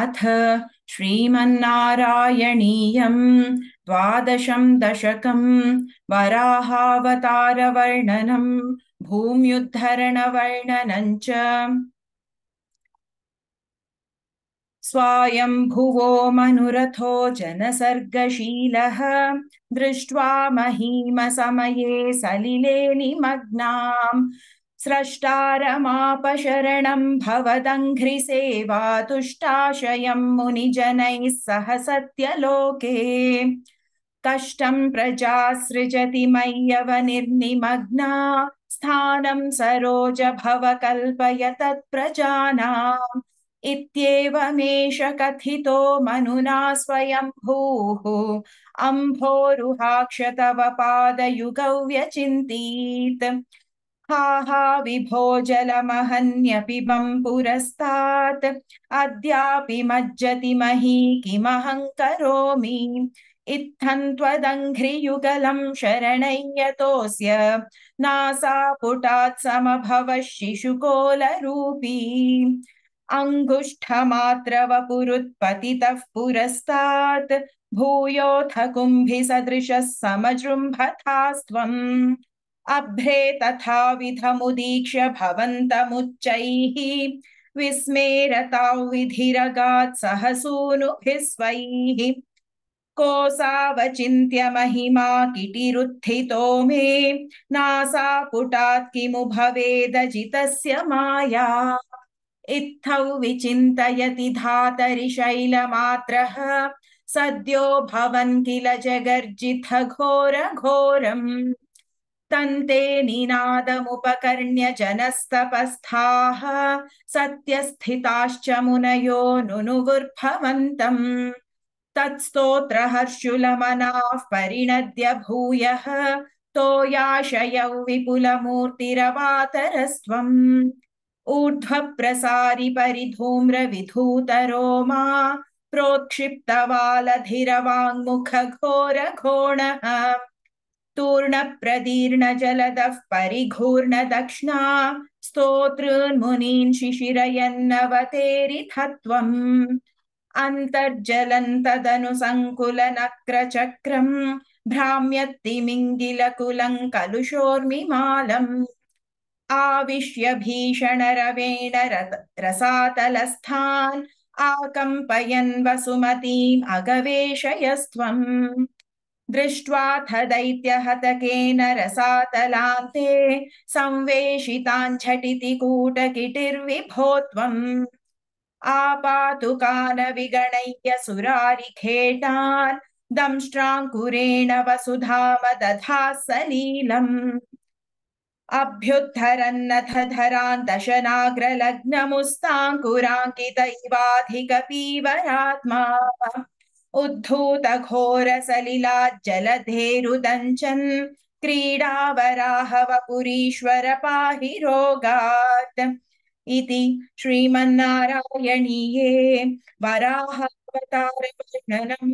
अथ श्रीमन्नारायणीयं द्वादशं दशकं वराहावतारवर्णनं भूम्युद्धरणवर्णनं च। स्वायम्भुवो मनुरथो जनसर्गशीलः दृष्ट्वा महीमसमये सलिले निमग्नाम् स्रष्टारमापशरणं भवदङ्घ्रिसेवा तुष्टाशयं मुनिजनैः सह सत्यलोके कष्टं प्रजा सृजति मय्यवनिर्निमग्ना स्थानं सरोज भव कल्पय तत्प्रजानाम् इत्येवमेष कथितो मनुना स्वयंभूः अम्भोरुहाक्ष तव पादयुगौ व्यचिन्तीत् हा हा विभो जलमहन्यपिबं पुरस्तात् अद्यापि मज्जति मही किमहं करोमि इत्थं त्वदङ्घ्रियुगलं शरणय्यतोऽस्य नासापुटात् समभवः शिशुकोलरूपी अङ्गुष्ठमात्रवपुरुत्पतितः पुरस्तात् भूयोऽथ कुम्भिसदृशः समजृम्भथास्त्वम् अभ्रे तथाविधमुदीक्ष्य भवन्तमुच्चैः विस्मेरतां विधिरगात् सहसूनुभिः स्वैः कोऽसावचिन्त्य महिमा किटिरुत्थितो मे नासापुटात् किमु भवेदजितस्य माया इत्थौ विचिन्तयति धातरि शैलमात्रः सद्यो भवन् किल जगर्जिथ घोरघोरम् तन्ते निनादमुपकर्ण्य जनस्तपस्थाः सत्यस्थिताश्च मुनयो नुनुवुर्भवन्तम् तत्स्तोत्रहर्षुलमनाः परिणद्य भूयः तोयाशयौ विपुलमूर्तिरवातरस्त्वम् ऊर्ध्वप्रसारि परिधूम्रविधूतरोमा प्रोत्क्षिप्तवालधिरवाङ्मुखघोरघोणः तूर्णप्रदीर्णजलदः परिघूर्णदक्ष्णा स्तोतॄन्मुनीन् शिशिरयन्नवतेरिथत्वम् अन्तर्जलन्तदनु सङ्कुलनक्रचक्रम् भ्राम्यत्तिमिङ्गिलकुलं कलुषोर्मिमालम् आविश्य भीषणरवेण रसातलस्थान् आकम्पयन् वसुमतीम् अगवेशयस्त्वम् दृष्ट्वाथ दैत्यहतकेन रसातलान्ते संवेशिताञ्झटिति कूटकिटिर्विभो त्वम् आपातुकान् विगणय्य सुरारिखेटान् दंष्ट्राङ्कुरेण वसुधामदधा सलीलम् अभ्युद्धरन्नथ धरान् दशनाग्रलग्नमुस्ताङ्कुराङ्कित इवाधिकपीवरात्मा उद्धूतघोरसलिलाज्जलधेरुदञ्चन् क्रीडावराहवपुरीश्वर पाहि रोगात् इति श्रीमन्नारायणीये वराहावतारवर्णनं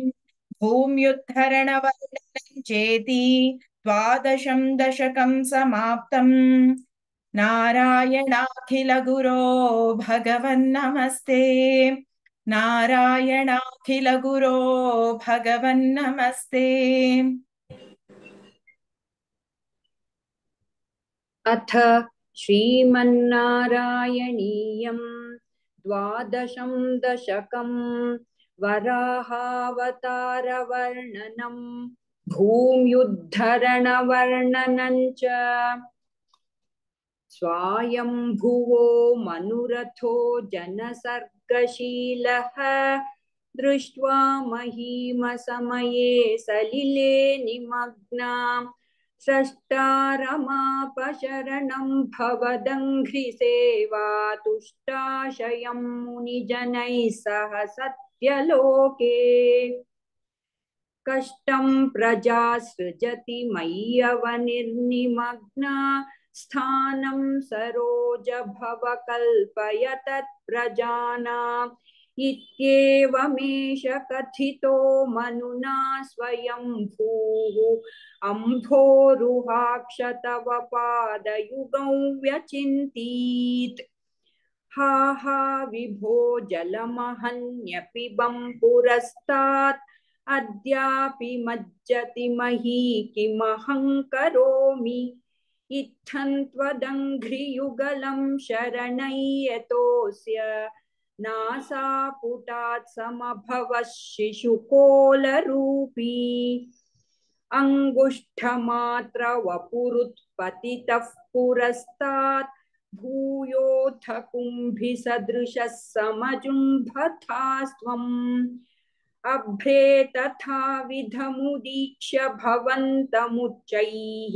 भूम्युद्धरणवर्णनं चेति द्वादशं दशकं समाप्तम् नारायणाखिलगुरो भगवन्नमस्ते नारायणाखिलगुरो भगवन्नमस्ते। अथ श्रीमन्नारायणीयं द्वादशं दशकं वराहावतारवर्णनं भूम्युद्धरणवर्णनं च। स्वायम्भुवो मनुरथो जनसर्गशीलः दृष्ट्वा महीमसमये सलिले निमग्नाम् स्रष्टारमापशरणं भवदङ्घ्रिसेवा तुष्टाशयं मुनिजनैः सह सत्यलोके कष्टं प्रजा सृजति मय्यवनिर्निमग्ना स्थानं सरोज भव कल्पय तत्प्रजानाम् इत्येवमेष कथितो मनुना स्वयंभूः अम्भोरुहाक्ष तव पादयुगौ व्यचिन्तीत् हा हा विभो जलमहन्यपिबं पुरस्तात् अद्यापि मज्जति मही किमहं करोमि इत्थं त्वदङ्घ्रियुगलं शरणय्यतोऽस्य नासापुटात् समभवः शिशुकोलरूपी अङ्गुष्ठमात्रवपुरुत्पतितः पुरस्तात् भूयोऽथ कुम्भिसदृशः समजुम्भथास्त्वम् अभ्रे तथाविधमुदीक्ष्य भवन्तमुच्चैः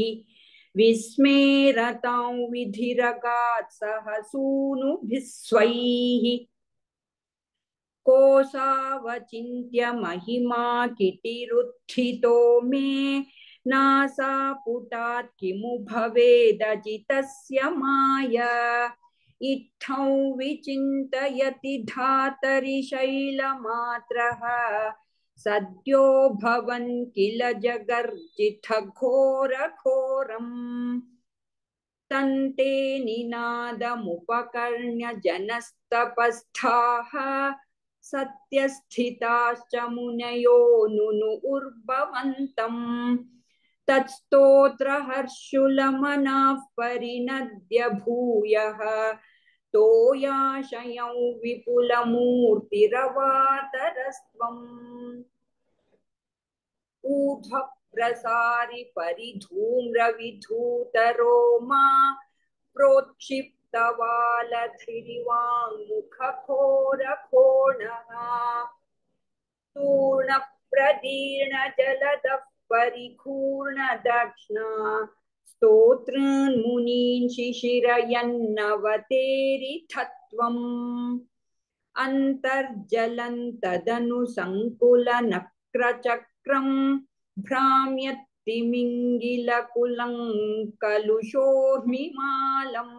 विस्मेरतां विधिरगात् सह सूनुभिः स्वैः कोऽसावचिन्त्य महिमा किटिरुत्थितो मे नासापुटात् किमु भवेदजितस्य माया इत्थं विचिन्तयति धातरि शैलमात्रः सद्यो भवन् किल जगर्जितघोरघोरम् तन्ते निनादमुपकर्ण्य जनस्तपस्थाः सत्यस्थिताश्च मुनयो नुनुर्भवन्तम् तत्स्तोत्रहर्षुलमनाः परिणद्य भूयः तोयाशयं विपुलमूर्तिरवातरस्त्वम् ऊर्ध्व प्रसारि परिधूम्रविधूतरोमा प्रोक्षिप्तवालधिरिवाङ्मुखघोरघोणः तूर्णप्रदीर्णजलदः परिपूर्णदक्ष्णा स्तोतॄन्मुनीन् शिशिरयन्नवतेरिथत्वम् अन्तर्जलं तदनु सङ्कुलनक्रचक्रं भ्राम्यत्तिमिङ्गिलकुलं कलुषोर्मिमालम्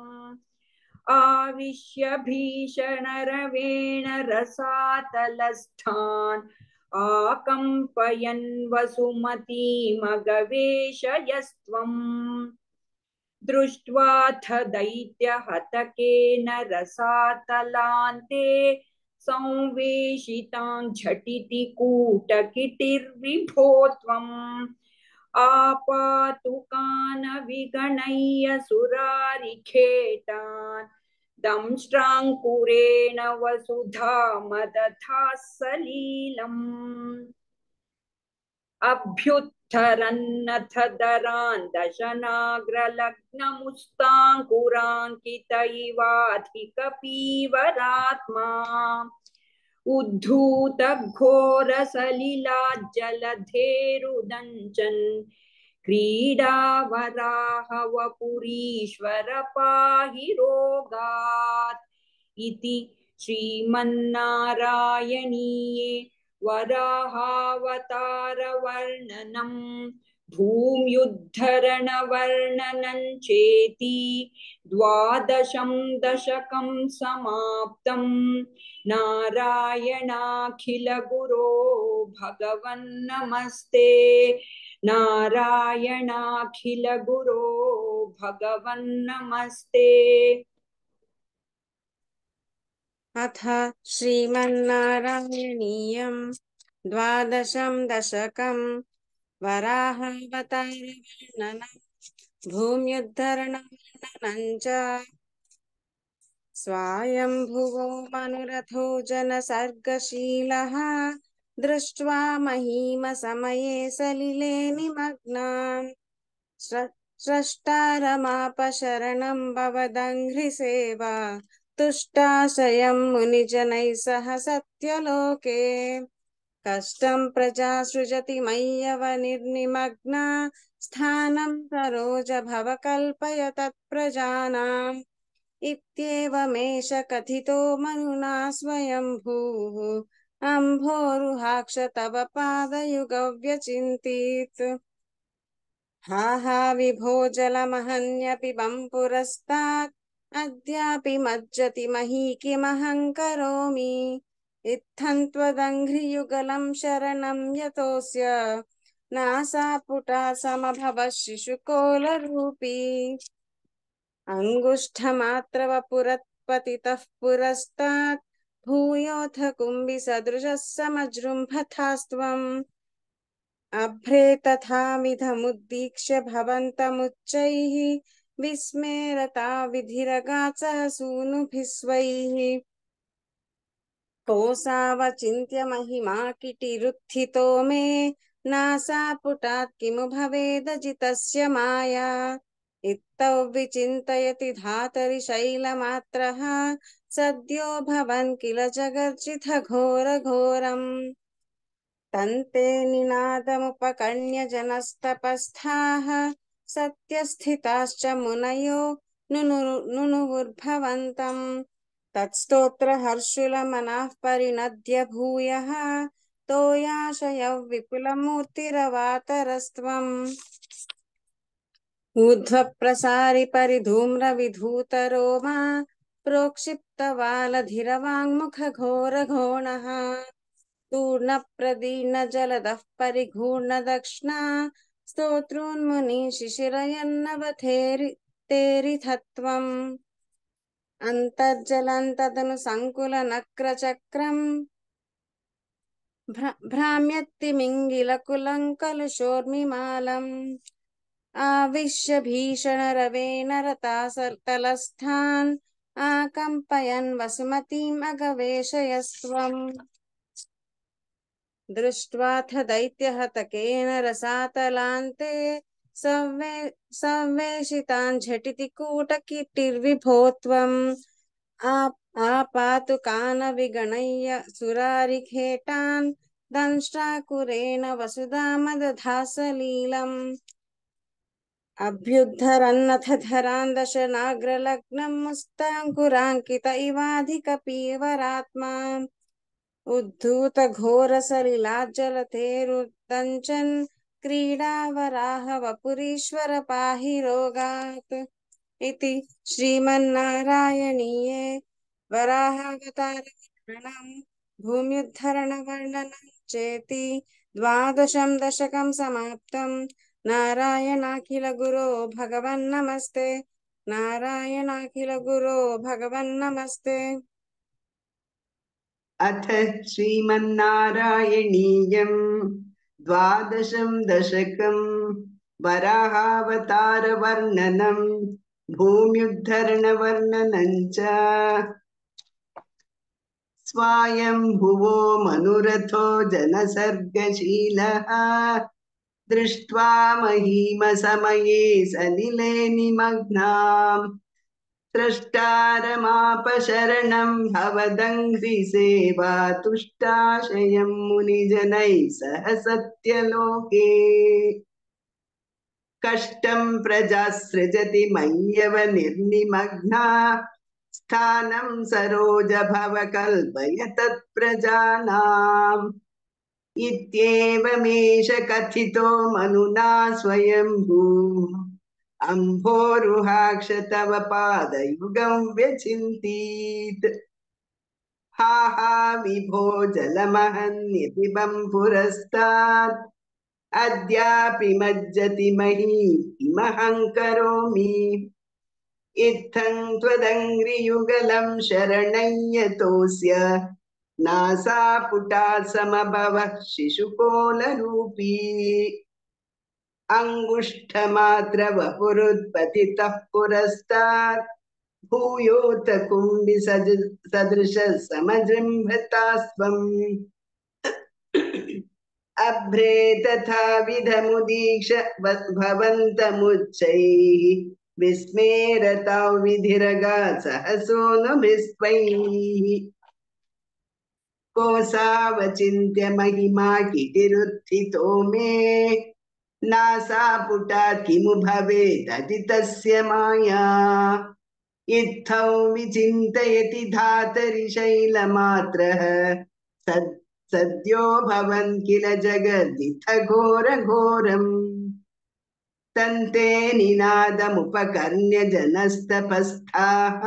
आविश्य भीषणरवेण रसातलस्थान् आकम्पयन् वसुमतीमगवेशयस्त्वम् दृष्ट्वाथ दैत्यहतकेन रसातलान्ते संवेशितां झटिति कूटकिटिर्विभो त्वम् आपातुकानविगणय्य सुरारिखेटान् दंष्ट्राङ्कुरेण वसुधा मदधाः सलीलम् अभ्युत्थरन्नथ दरान् दशनाग्रलग्नमुस्ताङ्कुराङ्कित इवाधिकपीवरात्मा उद्धूतघोरसलिलाज्जलधेरुदञ्चन् क्रीडावराहवपुरीश्वर पाहि रोगात् इति श्रीमन्नारायणीये वराहावतारवर्णनं भूम्युद्धरणवर्णनं चेति द्वादशं दशकं समाप्तम् नारायणाखिलगुरो भगवन् नमस्ते नारायणाखिलगुरो भगवन् नमस्ते अथ श्रीमन्नारायणीयं द्वादशं दशकं वराहावतारवर्णनं भूम्युद्धरणवर्णनं च स्वायम्भुवो मनुरथो जनसर्गशीलः दृष्ट्वा महीमसमये सलिले निमग्नान् स्रष्टारमापशरणं भवदङ्घ्रिसेवा तुष्टाशयं मुनिजनैः सह सत्यलोके कष्टं प्रजा सृजति मय्यव निर्निमग्ना स्थानं सरोज भव कल्पय तत्प्रजानाम् इत्येवमेष कथितो मनुना स्वयंभूः अम्भोरुहाक्ष तव पादयुगव्यचिन्तित् हा हा विभो जलमहन्यपिबं पुरस्तात् अद्यापि मज्जति मही किमहं करोमि इत्थं त्वदङ्घ्रियुगलं शरणं यतोऽस्य नासापुटा समभवः शिशुकोलरूपी अङ्गुष्ठमात्रवपुरत्पतितः पुरस्तात् भूयोऽथ कुम्भिसदृशः समजृम्भथास्त्वम् अभ्रे तथाविधमुद्दीक्ष्य भवन्तमुच्चैः विस्मेरता विधिरगात् सह सूनुभिः स्वैः कोऽसावचिन्त्य महिमा किटिरुत्थितो मे नासापुटात् किमु भवेदजितस्य माया इत्थौ विचिन्तयति धातरि शैलमात्रः सद्यो भवन् किल जगर्जित घोरघोरम् तन्ते निनादमुपकर्ण्य जनस्तपस्थाः सत्यस्थिताश्च मुनयो नुनुवुर्भवन्तम् तत्स्तोत्रहर्षुलमनाः परिणद्य भूयः तोयाशयौ विपुलमूर्तिरवातरस्त्वम् ऊर्ध्वप्रसारि परिधूम्रविधूतरोमा प्रोक्षिप्तवालधिरवाङ्मुखघोरघोणः तूर्णप्रदीर्णजलदः परिघूर्णदक्ष्णा स्तोत्रोन्मुनि शिशिरयन्नवथेरिथत्वम् अन्तर्जलन्तदनु सङ्कुलनक्रचक्रम् भ्राम्यत्तिमिङ्गिलकुलङ्कलुषोर्मिमालम् आविश्य भीषणरवेण रतासतलस्थान् आकम्पयन् वसुमतीम् अगवेशयस्त्वम् दृष्ट्वाथ दैत्यहतकेन रसातलान्ते संवेशितान् झटिति कूटकीर्तिर्विभो त्वम् आपातु कानविगणय्य सुरारिखेटान् दंष्ट्राकुरेण वसुधामदधासलीलम् अभ्युद्धरन्नथ धरान् दशनाग्रलग्नम् मुस्ताङ्कुराङ्कित इवाधिकपीवरात्मा उद्धूतघोरसलिलाज्जलधेरुदञ्चन् क्रीडावराहवपुरीश्वर पाहि रोगात् इति श्रीमन्नारायणीये वराहावतारवर्णनम् भूम्युद्धरणवर्णनम् चेति 12 दशकं समाप्तम्। नारायणाखिल गुरो भगवन्नमस्ते। नारायणाखिल गुरो भगवन्नमस्ते। अथ श्रीमन्नारायणीयम् 12 दशकम् वराहावतारवर्णनम् भूम्युद्धरणवर्णनम् च। स्वायम्भुवो मनुरथो जनसर्गशीलः दृष्ट्वा महीमसमये सलिले निमग्नाम् स्रष्टारमापशरणं भवदङ्घ्रिसेवा तुष्टाशयं मुनिजनैः सह सत्यलोके कष्टं प्रजा सृजति मय्यव निर्निमग्ना स्थानं सरोज भव कल्पय तत्प्रजानाम् इत्येवमेष कथितो मनुना स्वयंभू अम्भोरुहाक्ष तव पादयुगं व्यचिन्तीत् हा हा विभो जलमहन्यपिबं पुरस्तात् अद्यापि मज्जति मही किमहं करोमि इत्थं त्वदङ्घ्रियुगलं शरणय्यतोऽस्य नासापुटात् समभवः शिशुकोलरूपी अङ्गुष्ठमात्रवपुरुत्पतितः पुरस्तात् भूयोऽथ कुम्भिसदृशः समजृम्भतास्त्वम् अभ्रे तथाविधमुदीक्ष भवन्तमुच्चैः विस्मेरतां विधिरगात् सहसोऽनुभिस्त्वैः कोऽसावचिन्त्य महिमा किटिरुत्थितो मे नासापुटात् किमु भवेदजितस्य माया इत्थौ विचिन्तयति धातरि शैलमात्रः सद्यो भवन् किल जगदिथ घोरघोरम् तन्ते निनादमुपकर्ण्य जनस्तपस्थाः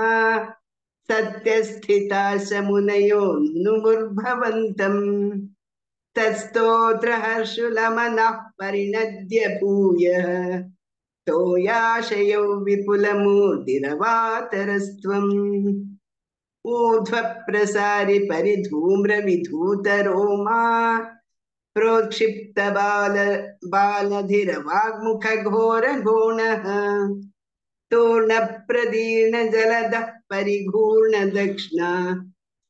सत्यस्थिताश्च मुनयो नुमुर्भवन्तम् तत्स्तोत्रहर्षुलमनः परिणद्य भूयः तोयाशयौ विपुलमूर्तिरवातरस्त्वम् ऊर्ध्वप्रसारि परिधूम्रविधूतरोमा बालधिरवाग्मुखघोरगोणः तूर्णप्रदीर्णजलदः परिघूर्णदक्ष्णा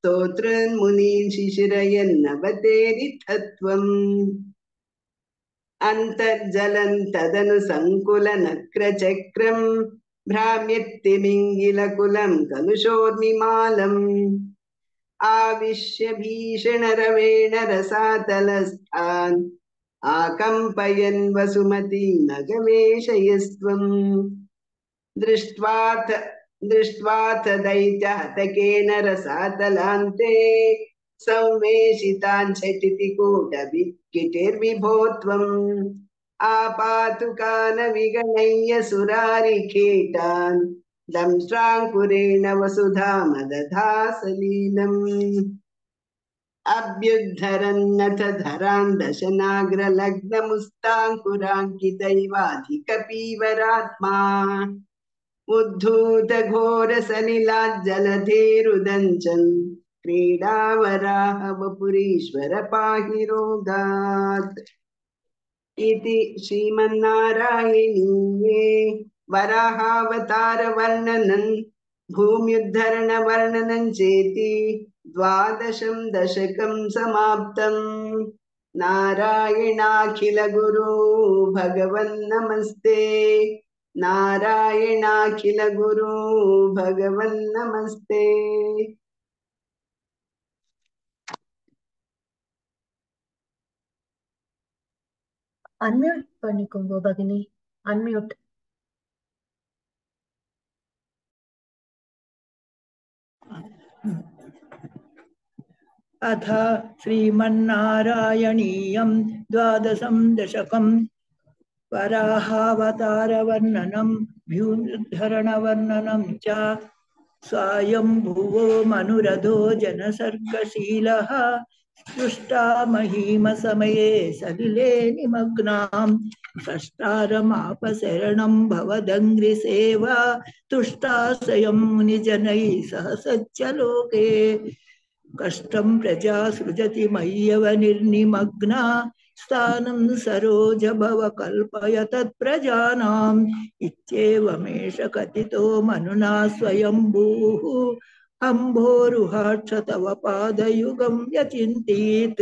स्तोत्रन्मुनीन् शिशिरयन्नवतेरिथत्वम् अन्तर्जलं तदनु सङ्कुलनक्रचक्रम् भ्राम्यत्तिमिङ्गिलकुलं कलुषोर्मिमालम् आविश्य भीषणरवेण रसातलस्थान् आकम्पयन् वसुमतीं न गवेशयस्त्वम् दृष्ट्वाथ दैत्यहतकेन रसातलान्ते संवेशितान् झटिति कूटभिक्किटिर्विभो त्वम् आपातुकान विगणय्य सुरारिखेटान् दंष्ट्राङ्कुरेण वसुधामदधासलीलम् अभ्युद्धरन्नथ धरान् दशनाग्रलग्नमुस्ताङ्कुराङ्कितैवाधिकपीवरात्मा उद्धूतघोरसलिलाज्जलधेरुदञ्चन् क्रीडावराहवपुरीश्वर पाहि रोगात् इति श्रीमन्नारायणीये वराहावतारवर्णनं भूम्युद्धरणवर्णनं चेति 12 दशकं समाप्तम् नारायणाखिलगुरो भगवन्नमस्ते नारायणाखिलगुरो भगवन्नमस्ते அன்மியூட் பண்ணிக்கோங்க பகினி. அன்மியூட். अथ श्रीमन्नारायणीयं 12 दशकं वराहावतारवर्णनं भूम्युद्धरणवर्णनं च स्वायम्भुवो मनुरधो जनसर्गशीलः सृष्टा महीमसमये सलिले निमग्नां षष्ठारमापशरणं भवदङ्घ्रिसेवा तुष्टा स्वयं मुनिजनैः सह सच्चलोके कष्टं प्रजा सृजति मय्यव निर्निमग्ना स्थानं सरोज भव कल्पय तत्प्रजानाम् इत्येवमेष कथितो मनुना स्वयंभूः अम्भोरुहाक्ष तव पादयुगं यचिन्तीत्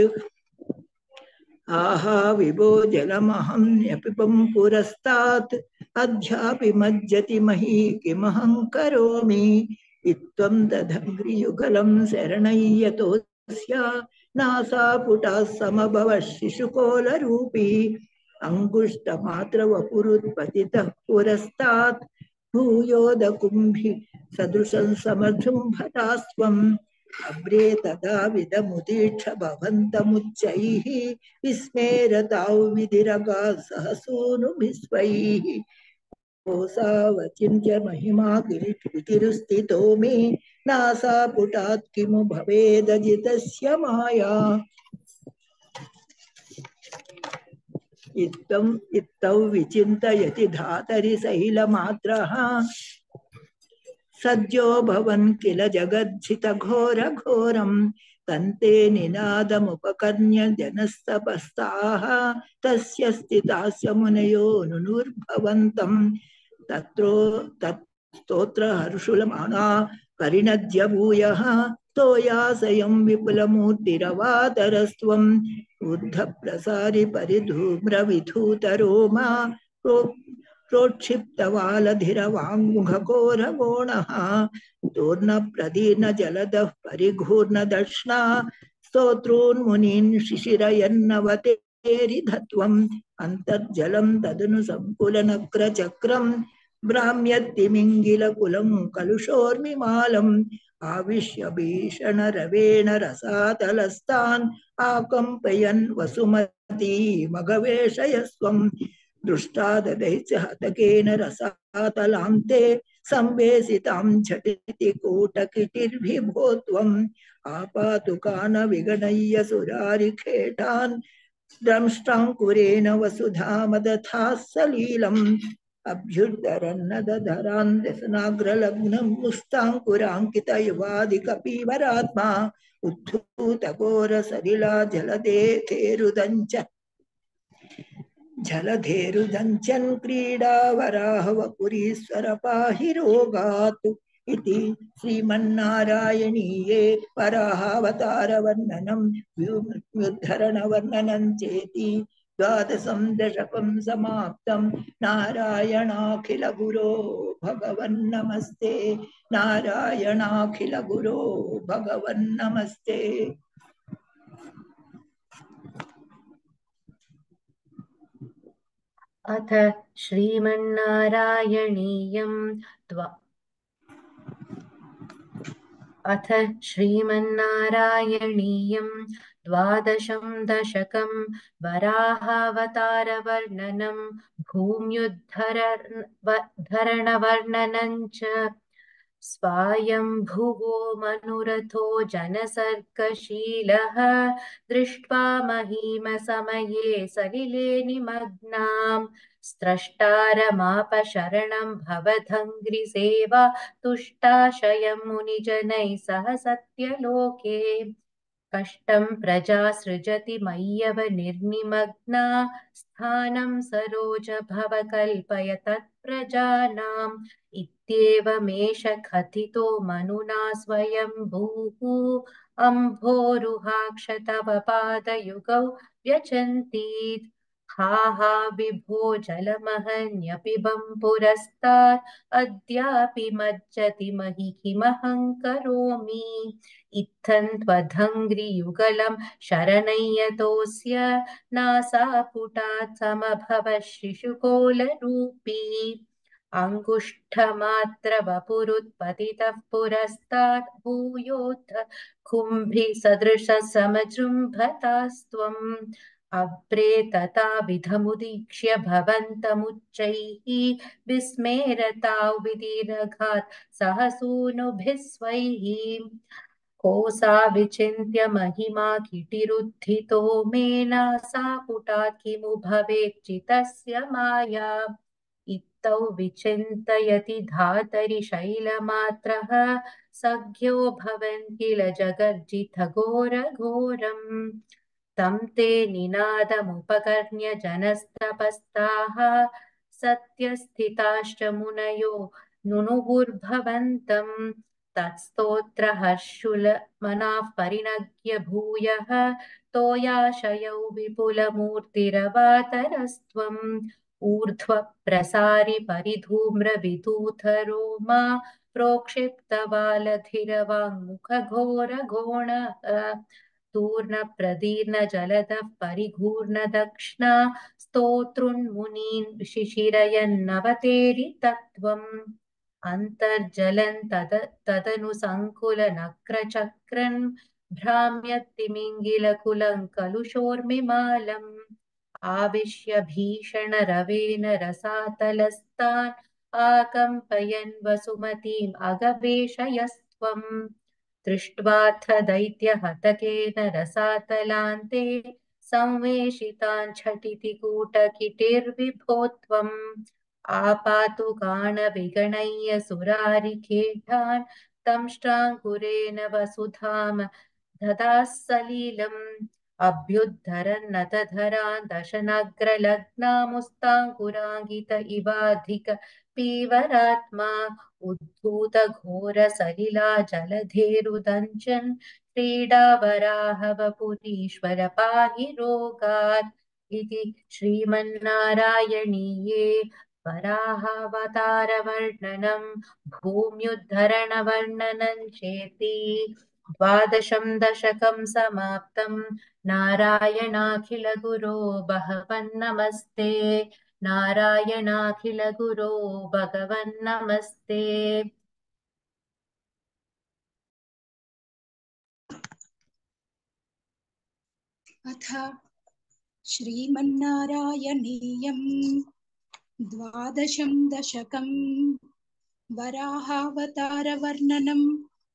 आहा विभो जलमहं न्यपिबं पुरस्तात् अध्यापि मज्जति मही किमहं करोमि इत्त्वं दधङ्घ्रियुगलं शरणय्यतोऽस्य नासापुटः समभवः शिशुकोलरूपी अङ्गुष्ठमात्रवपुरुत्पतितः पुरस्तात् भूयोदकुम्भि सदृशं समजृम्भतास्त्वम् अभ्रे तदा विदमुदीक्ष भवन्तमुच्चैः विस्मेरताौ विधिरगाः सहसूनुभिस्वैः कोसावचिन्त्य महिमा किरीटिरुस्थितो मे नासापुटात् किमु भवेदजितस्य माया इत्थौ विचिन्तयति धातरि शैलमात्रः सद्यो भवन् किल जगज्जितघोरघोरं तन्ते निनादमुपकर्ण्य जनस्तपस्ताः तस्य स्थितास्य मुनयो नुनुर्भवन्तं तत्स्तोत्र हर्षुलमाना परिणद्य भूयः तोयासयं विपुलमूर्तिरवातरस्त्वम् ऊर्ध्वप्रसारि परिधूम्रविधूतरोमा प्रोक्षिप्तवालधिरवाङ्मुखघोरगोणः तूर्णप्रदीर्णजलदः परिघूर्णदक्ष्णा स्तोत्रोन्मुनीन् शिशिरयन्नवतेरिधत्वम् अन्तर्जलं तदनु सङ्कुलनक्रचक्रं भ्राम्यत्तिमिङ्गिलकुलं कलुषोर्मिमालम् आविश्य भीषणरवेण रसातलस्तान् आकम्पयन् वसुमतीमगवेशयस्त्वम् दृष्टा ददैश्च हतकेन रसातलान्ते संवेशितां झटिति कूटकिटिर्विभो त्वम् आपातुकान विगणय्य सुरारिखेटान् दंष्ट्राङ्कुरेण वसुधामदथाः सलीलम् अभ्युद्धरन्नदधरान् व्यसनाग्रलग्नं मुस्ताङ्कुराङ्कित युवादिकपीवरात्मा उद्धूतघोरसलिला जलधेरुदञ्चन् क्रीडावराहवपुरीश्वर पाहि रोगात् इति श्रीमन्नारायणीये वराहावतारवर्णनं व्युद्धरणवर्णनं चेति द्वादशं दशकं समाप्तं नारायणाखिलगुरो भगवन्नमस्ते नारायणाखिलगुरो भगवन्नमस्ते। अथ श्रीमन्नारायणीयं द्वादशं दशकं वराहावतारवर्णनं भूम्युद्धरणवर्णनं च स्वायम्भुवो मनुरथो जनसर्गशीलः दृष्ट्वा महीमसमये सलिले निमग्नाम् स्त्रष्टारमाप शरणं भवधङ्घ्रिसेवा तुष्टाशयं मुनिजनैः सह सत्यलोके कष्टं प्रजा सृजति मय्यव निर्निमग्ना स्थानं सरोज भव कल्पय तत्प्रजानाम् इत्येवमेष कथितो मनुना स्वयंभूः अम्भोरुहाक्ष तव पादयुगौ व्यचन्तीत् हा हा विभो जलमहन्यपिबं पुरस्तात् अद्यापि मज्जति महि किमहं करोमि इत्थं त्वधङ्घ्रियुगलं शरणय्यतोऽस्य नासापुटात् समभव शिशुकोलरूपी अङ्गुष्ठमात्रवपुरुत्पतितः पुरस्तात् भूयोऽथ कुम्भिसदृशसमजृम्भतास्त्वम् अप्रे तथा विधमुदीक्ष्य भवन्तमुच्चैः विस्मेरता विदीर्घात् सहसूनुभिः स्वैः कोसा विचिन्त्य महिमा किटिरुत्थितो मे नासापुटात् किमु भवेत् चितस्य माया इत्थौ विचिन्तयति धातरि शैलमात्रः सख्यो भवन् किल जगर्जित घोरघोरम् तं ते निनादमुपकर्ण्य जनस्तपस्ताः सत्यस्थिताश्च मुनयो नुनुहुर्भवन्तम् तत्स्तोत्रहर्षुलमनाः परिणज्य भूयः तोयाशयौ विपुलमूर्तिरवातरस्त्वम् ऊर्ध्व प्रसारि परिधूम्रविदूतरोमा प्रोक्षिप्तवालधिरवाङ्मुखघोरघोणः तूर्णप्रदीर्णजलदः परिघूर्णदक्ष्णा स्तोतृन्मुनीन् शिशिरयन्नवतेरितत्वम् अन्तर्जलन् तदनु सङ्कुलनक्रचक्रन् भ्राम्यत्तिमिङ्गिलकुलं कलुषोर्मिमालम् आविश्य भीषणरवेन रसातलस्तान् आकम्पयन् वसुमतीम् अगवेशयस्त्वम् दृष्ट्वाथ दैत्यहतकेन रसातलान्ते संवेशितान् झटिति कूटकिटिर्विभो त्वम् आपातु गाणविगणय्य सुरारिखेटान् दंष्ट्राङ्कुरेण वसुधाम ददाः सलीलम् अभ्युद्धरन्नतधरान् दशनग्रलग्नामुस्ताङ्कुराङ्गित इवाधिक पीवरात्मा उद्धूतघोरसलिला जलधेरुदञ्चन् क्रीडावराहवपुरीश्वर पाहि रोगात् इति श्रीमन्नारायणीये वराहावतारवर्णनं भूम्युद्धरणवर्णनं चेति द्वादशं दशकं समाप्तं नारायणाखिलगुरो भगवन्नमस्ते नारायणाखिलगुरो भगवन्नमस्ते। अथ श्रीमन्नारायणीयं द्वादशं दशकं वराहावतारवर्णनं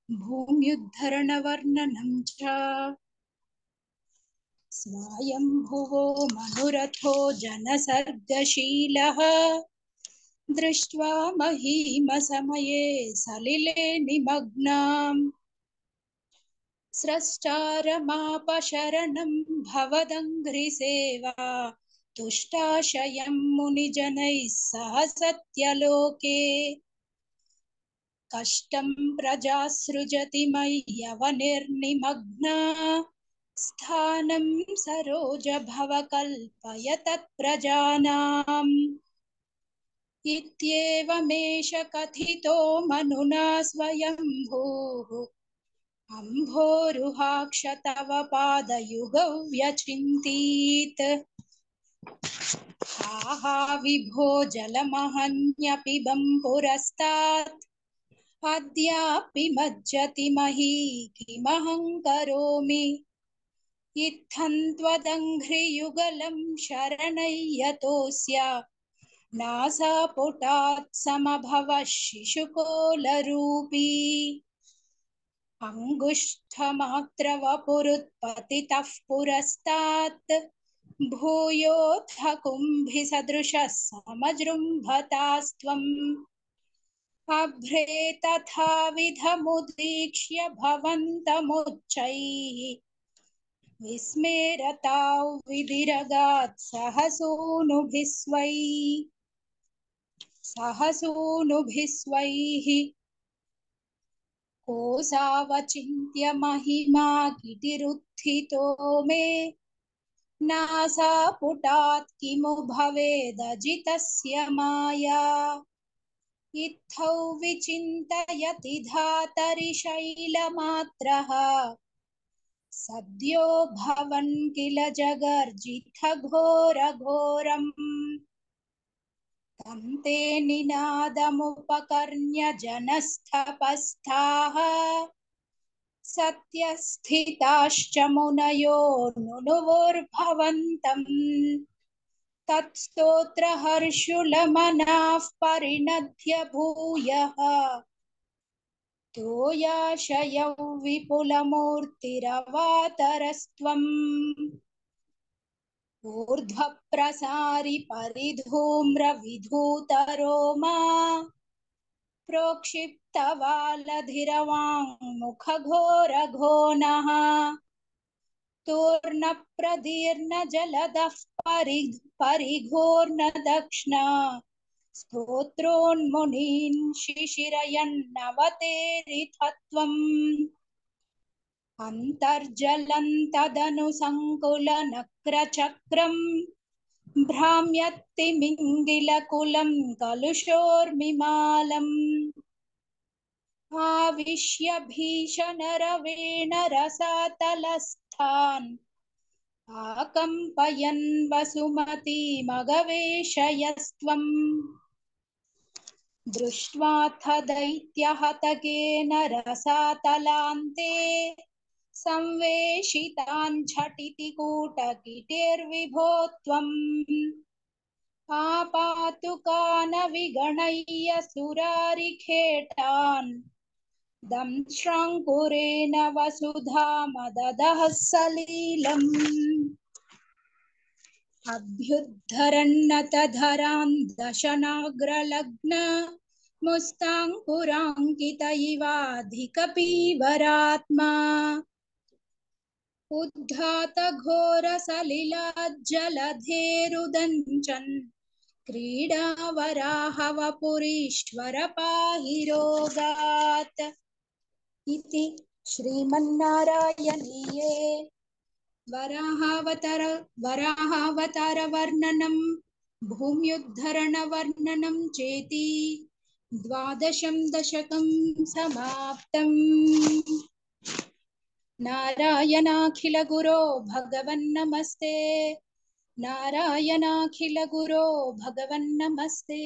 भूम्युद्धरणवर्णनं च स्वायम्भुवो मनुरथो जनसर्गशीलः दृष्ट्वा महीमसमये सलिले निमग्नाम् स्रष्टारमापशरणं भवदङ्घ्रिसेवा तुष्टाशयं मुनिजनैः सह सत्यलोके कष्टं प्रजासृजति मय्यवनिर्निमग्ना स्थानं सरोजभवकल्पय तत्प्रजानाम् इत्येवमेष कथितो मनुना स्वयंभूः अम्भोरुहाक्ष तव पादयुगौ व्यचिन्तीत् हा विभो जलमहन्यपिबं पुरस्तात् अद्यापि मज्जति मही किमहं करोमि इत्थं त्वदङ्घ्रियुगलं शरणय्यतोऽस्य नासापुटात् समभवः शिशुकोलरूपी अङ्गुष्ठमात्रवपुरुत्पतितः पुरस्तात् भूयोऽथ कुम्भिसदृशः समजृम्भतास्त्वम् अभ्रे तथाविधमुदीक्ष्य भवन्तमुच्चैः विस्मेरतां विदिरगात् सहसूनुभिः स्वैः कोऽसावचिन्त्य महिमा गिरिरुत्थितो मे नासापुटात् किमु भवेदजितस्य माया इत्थौ विचिन्तयति धातरि शैलमात्रः सद्यो भवन् किल जगर्जिथ घोरघोरम् तं ते निनादमुपकर्ण्य जनस्थपस्थाः सत्यस्थिताश्च मुनयो नुनुवुर्भवन्तम् तत्स्तोत्रहर्षुलमनाः परिणध्य भूयः तोयाशयौ विपुलमूर्तिरवातरस्त्वम् ऊर्ध्वप्रसारि परिधूम्रविधूतरोमा प्रोक्षिप्तवालधिरवाङ्मुखघोरघोनः तूर्णप्रदीर्णजलदः परिघोर्णदक्ष्णा स्तोत्रोन्मुनीन् शिशिरयन्नवतेरिथत्वम् अन्तर्जलं तदनु सङ्कुलनक्रचक्रम् भ्राम्यत्तिमिङ्गिलकुलं कलुषोर्मिमालम् आविश्य भीषणरवेण रसातलस्थान् आकम्पयन् वसुमतीमगवेशयस्त्वम् दृष्ट्वाथ दैत्यहतकेन रसातलान्ते संवेशितान् झटिति कूटकिटिर्विभो त्वम् आपातुकानविगणय्य सुरारिखेटान् दंश्राङ्कुरेण वसुधामददः सलीलम् अभ्युद्धरन्नतधरान् दशनाग्रलग्न मुस्ताङ्कुराङ्कित इवाधिकपीवरात्मा उद्धात घोरसलिलाज्जलधेरुदञ्चन् क्रीडावराहवपुरीश्वर पाहि रोगात् इति श्रीमन्नारायणीये वराहावतारवर्णनं भूम्युद्धरणवर्णनं चेति 12 दशकं समाप्तम्। नारायणाखिलगुरो भगवन्नमस्ते, नारायणाखिलगुरो भगवन्नमस्ते।